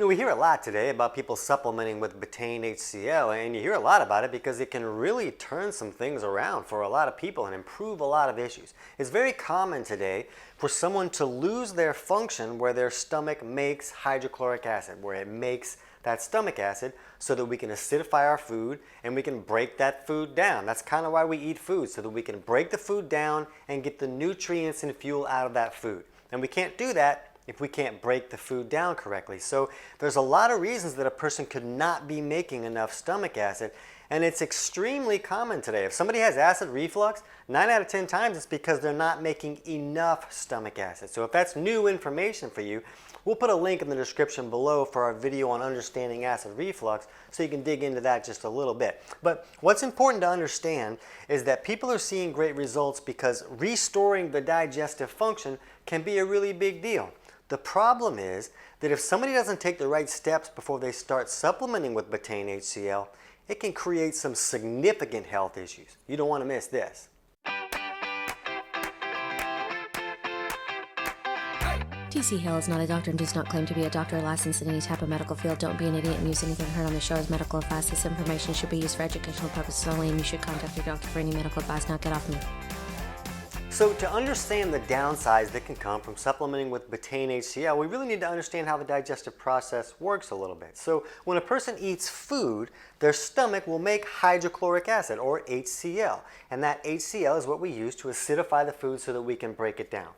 We hear a lot today about people supplementing with Betaine HCL, and you hear a lot about it because it can really turn some things around for a lot of people and improve a lot of issues. It's very common today for someone to lose their function where their stomach makes hydrochloric acid, where it makes that stomach acid so that we can acidify our food and we can break that food down. That's kind of why we eat food, so that we can break the food down and get the nutrients and fuel out of that food. And we can't do that if we can't break the food down correctly. So there's a lot of reasons that a person could not be making enough stomach acid, and it's extremely common today. If somebody has acid reflux, 9 out of 10 times it's because they're not making enough stomach acid. So if that's new information for you, we'll put a link in the description below for our video on understanding acid reflux so you can dig into that just a little bit. But what's important to understand is that people are seeing great results because restoring the digestive function can be a really big deal. The problem is that if somebody doesn't take the right steps before they start supplementing with Betaine HCL, it can create some significant health issues. You don't want to miss this. TC Hale is not a doctor and does not claim to be a doctor or licensed in any type of medical field. Don't be an idiot and use anything heard on the show as medical advice. This information should be used for educational purposes only, and you should contact your doctor for any medical advice. Now get off me. So to understand the downsides that can come from supplementing with Betaine HCL, we really need to understand how the digestive process works a little bit. So when a person eats food, their stomach will make hydrochloric acid, or HCl. And that HCl is what we use to acidify the food so that we can break it down.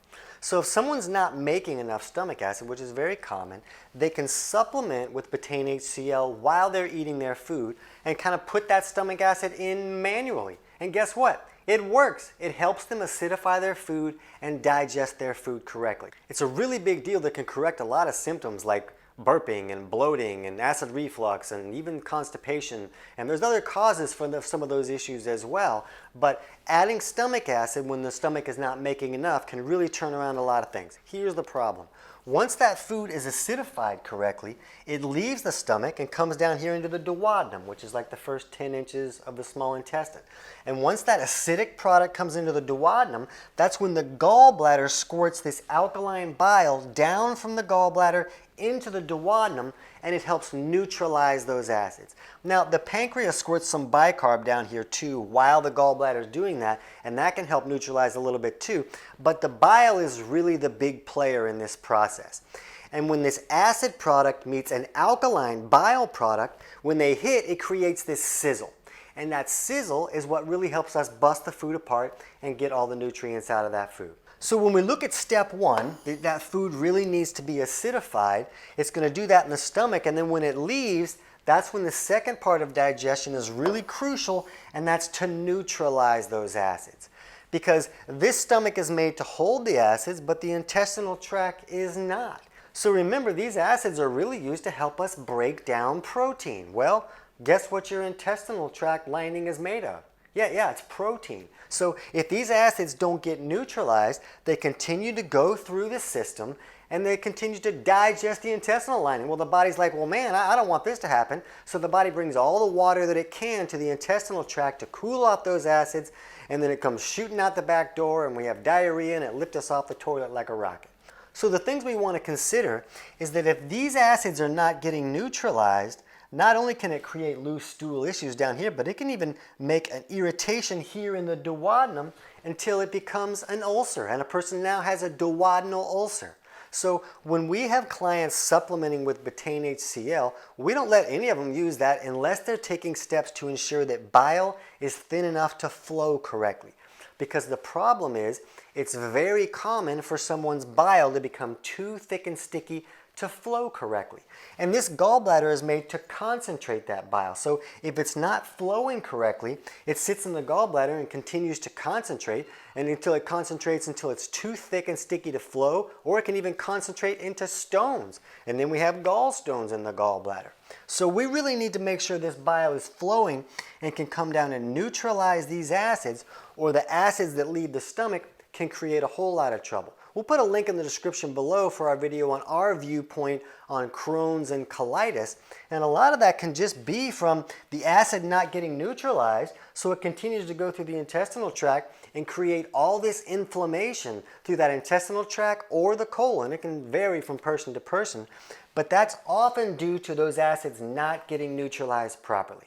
So if someone's not making enough stomach acid, which is very common, they can supplement with Betaine HCL while they're eating their food and kind of put that stomach acid in manually. And guess what? It works. It helps them acidify their food and digest their food correctly. It's a really big deal that can correct a lot of symptoms like burping and bloating and acid reflux and even constipation. And there's other causes for some of those issues as well. But adding stomach acid when the stomach is not making enough can really turn around a lot of things. Here's the problem. Once that food is acidified correctly, it leaves the stomach and comes down here into the duodenum, which is like the first 10 inches of the small intestine. And once that acidic product comes into the duodenum, that's when the gallbladder squirts this alkaline bile down from the gallbladder into the duodenum, and it helps neutralize those acids. Now, the pancreas squirts some bicarb down here too while the gallbladder is doing that, and that can help neutralize a little bit too. But the bile is really the big player in this process. And when this acid product meets an alkaline bile product, when they hit, it creates this sizzle. And that sizzle is what really helps us bust the food apart and get all the nutrients out of that food. So when we look at step one, that food really needs to be acidified. It's going to do that in the stomach, and then when it leaves, that's when the second part of digestion is really crucial, and that's to neutralize those acids. Because this stomach is made to hold the acids, but the intestinal tract is not. So remember, these acids are really used to help us break down protein. Well, guess what your intestinal tract lining is made of? Yeah, it's protein. So if these acids don't get neutralized, they continue to go through the system and they continue to digest the intestinal lining. Well, the body's like, well, man, I don't want this to happen. So the body brings all the water that it can to the intestinal tract to cool off those acids, and then it comes shooting out the back door and we have diarrhea and it lifts us off the toilet like a rocket. So the things we want to consider is that if these acids are not getting neutralized, not only can it create loose stool issues down here, but it can even make an irritation here in the duodenum until it becomes an ulcer, and a person now has a duodenal ulcer. So when we have clients supplementing with Betaine HCL, we don't let any of them use that unless they're taking steps to ensure that bile is thin enough to flow correctly. Because the problem is, it's very common for someone's bile to become too thick and sticky to flow correctly. And this gallbladder is made to concentrate that bile. So if it's not flowing correctly, it sits in the gallbladder and continues to concentrate, and until it concentrates until it's too thick and sticky to flow, or it can even concentrate into stones. And then we have gallstones in the gallbladder. So we really need to make sure this bile is flowing and can come down and neutralize these acids, or the acids that leave the stomach can create a whole lot of trouble. we'll put a link in the description below for our video on our viewpoint on Crohn's and colitis. And a lot of that can just be from the acid not getting neutralized, so it continues to go through the intestinal tract and create all this inflammation through that intestinal tract or the colon. It can vary from person to person, but that's often due to those acids not getting neutralized properly.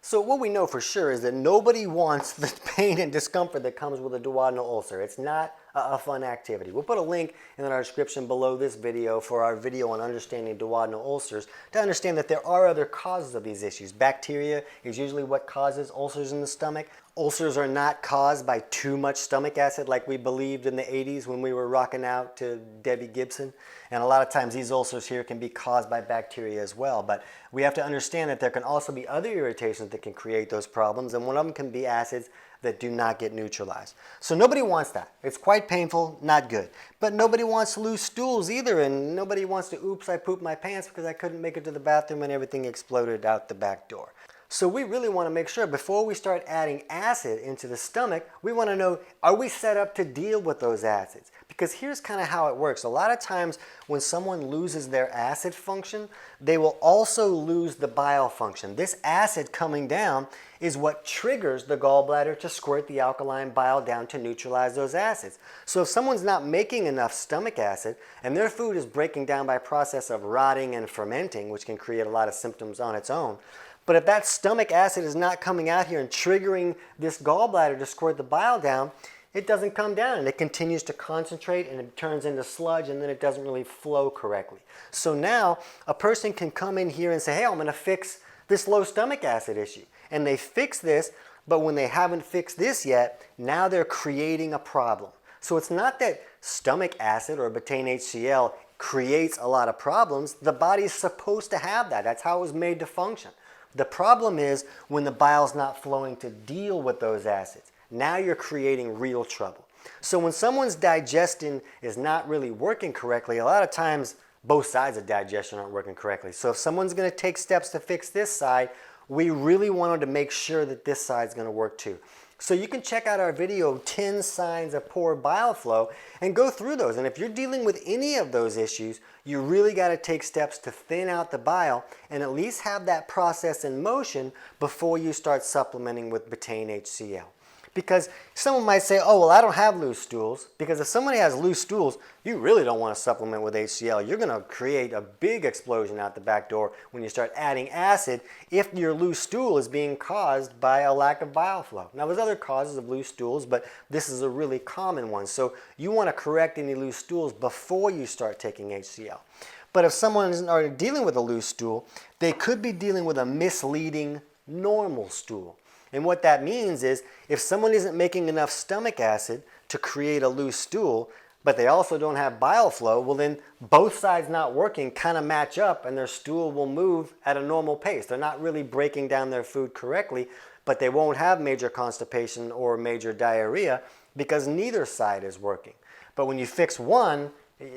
So what we know for sure is that nobody wants the pain and discomfort that comes with a duodenal ulcer. It's not a fun activity. We'll put a link in our description below this video for our video on understanding duodenal ulcers to understand that there are other causes of these issues. Bacteria is usually what causes ulcers in the stomach. Ulcers are not caused by too much stomach acid like we believed in the 80s when we were rocking out to Debbie Gibson. And a lot of times these ulcers here can be caused by bacteria as well. But we have to understand that there can also be other irritations that can create those problems, and one of them can be acids that do not get neutralized. So nobody wants that. It's quite painful, not good. But nobody wants to lose stools either, and nobody wants to, oops, I pooped my pants because I couldn't make it to the bathroom and everything exploded out the back door. So we really want to make sure before we start adding acid into the stomach, we want to know, are we set up to deal with those acids? Because here's kind of how it works. A lot of times when someone loses their acid function, they will also lose the bile function. This acid coming down is what triggers the gallbladder to squirt the alkaline bile down to neutralize those acids. So if someone's not making enough stomach acid and their food is breaking down by process of rotting and fermenting, which can create a lot of symptoms on its own, but if that stomach acid is not coming out here and triggering this gallbladder to squirt the bile down, it doesn't come down and it continues to concentrate and it turns into sludge and then it doesn't really flow correctly. So now a person can come in here and say, hey, I'm going to fix this low stomach acid issue. And they fix this, but when they haven't fixed this yet, now they're creating a problem. So it's not that stomach acid or Betaine HCL creates a lot of problems. The body's supposed to have that. That's how it was made to function. The problem is when the bile's not flowing to deal with those acids. Now you're creating real trouble. So when someone's digestion is not really working correctly, a lot of times both sides of digestion aren't working correctly. So if someone's going to take steps to fix this side, we really wanted to make sure that this side's going to work too. So you can check out our video, 10 signs of poor bile flow, and go through those. And if you're dealing with any of those issues, you really got to take steps to thin out the bile and at least have that process in motion before you start supplementing with Betaine HCL. Because someone might say, oh, well, I don't have loose stools. Because if somebody has loose stools, you really don't want to supplement with HCL. You're going to create a big explosion out the back door when you start adding acid if your loose stool is being caused by a lack of bile flow. Now, there's other causes of loose stools, but this is a really common one. So you want to correct any loose stools before you start taking HCL. But if someone is already dealing with a loose stool, they could be dealing with a misleading normal stool. And what that means is if someone isn't making enough stomach acid to create a loose stool, but they also don't have bile flow, well then both sides not working kind of match up and their stool will move at a normal pace. They're not really breaking down their food correctly, but they won't have major constipation or major diarrhea because neither side is working. But when you fix one,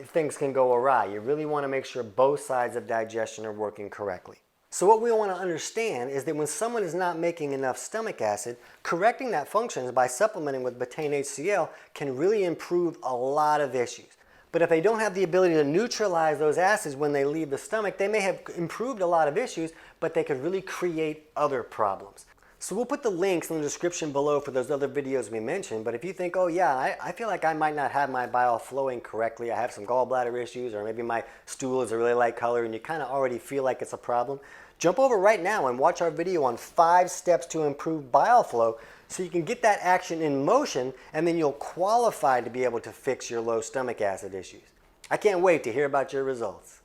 things can go awry. You really want to make sure both sides of digestion are working correctly. So what we want to understand is that when someone is not making enough stomach acid, correcting that function by supplementing with Betaine HCL can really improve a lot of issues. But if they don't have the ability to neutralize those acids when they leave the stomach, they may have improved a lot of issues, but they could really create other problems. So we'll put the links in the description below for those other videos we mentioned, but if you think, oh yeah, I feel like I might not have my bile flowing correctly, I have some gallbladder issues, or maybe my stool is a really light color and you kind of already feel like it's a problem, jump over right now and watch our video on 5 steps to improve bile flow so you can get that action in motion and then you'll qualify to be able to fix your low stomach acid issues. I can't wait to hear about your results.